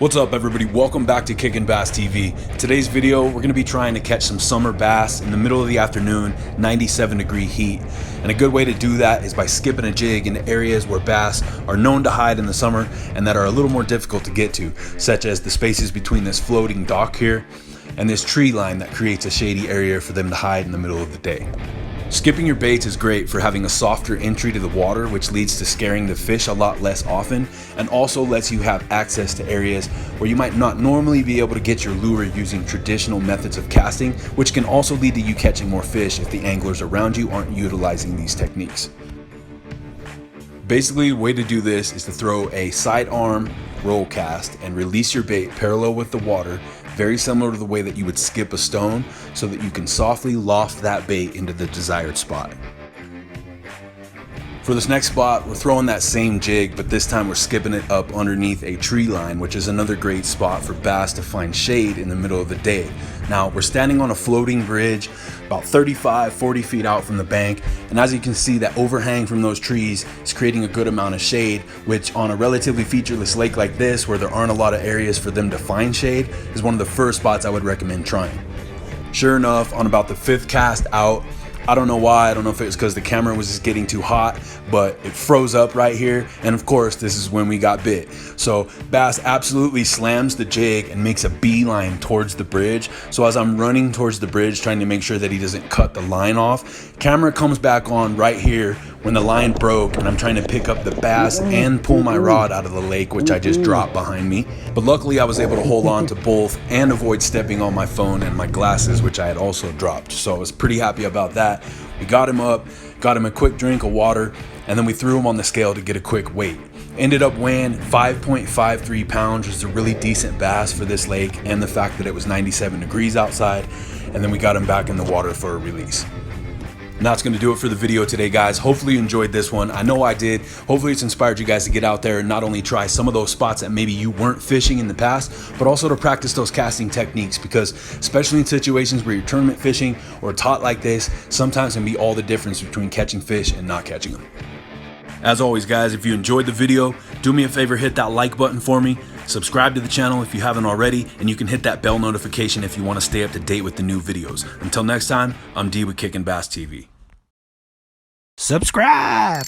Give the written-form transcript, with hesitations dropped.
What's up everybody, welcome back to Kickin' Bass TV. Today's video, we're going to be trying to catch some summer bass in the middle of the afternoon, 97-degree heat. And a good way to do that is by skipping a jig into areas where bass are known to hide in the summer and that are a little more difficult to get to, such as the spaces between this floating dock here and this tree line that creates a shady area for them to hide in the middle of the day. Skipping your baits is great for having a softer entry to the water, which leads to scaring the fish a lot less often, and also lets you have access to areas where you might not normally be able to get your lure using traditional methods of casting, which can also lead to you catching more fish if the anglers around you aren't utilizing these techniques. Basically, the way to do this is to throw a sidearm roll cast and release your bait parallel with the water, very similar to the way that you would skip a stone, so that you can softly loft that bait into the desired spot. For this next spot, we're throwing that same jig, but this time we're skipping it up underneath a tree line, which is another great spot for bass to find shade in the middle of the day. Now, we're standing on a floating bridge about 35-40 feet out from the bank, and as you can see, that overhang from those trees is creating a good amount of shade, which on a relatively featureless lake like this, where there aren't a lot of areas for them to find shade, is one of the first spots I would recommend trying. Sure enough, on about the 5th cast out, I don't know why, I don't know if it was because the camera was just getting too hot, but it froze up right here, and of course this is when we got bit. So bass absolutely slams the jig and makes a beeline towards the bridge. So as I'm running towards the bridge trying to make sure that he doesn't cut the line off, camera comes back on right here when the line broke and I'm trying to pick up the bass and pull my rod out of the lake, which I just dropped behind me. But luckily I was able to hold on to both and avoid stepping on my phone and my glasses, which I had also dropped. So I was pretty happy about that. We got him up, got him a quick drink of water, and then we threw him on the scale to get a quick weight. Ended up weighing 5.53 pounds, which is a really decent bass for this lake, and the fact that it was 97 degrees outside. And then we got him back in the water for a release. And that's going to do it for the video today, guys. Hopefully you enjoyed this one. I know I did. Hopefully it's inspired you guys to get out there and not only try some of those spots that maybe you weren't fishing in the past, but also to practice those casting techniques, because especially in situations where you're tournament fishing or taught like this, sometimes can be all the difference between catching fish and not catching them. As always, guys, if you enjoyed the video, do me a favor, hit that like button for me. Subscribe to the channel if you haven't already, and you can hit that bell notification if you want to stay up to date with the new videos. Until next time, I'm D with Kickin' Bass TV. Subscribe!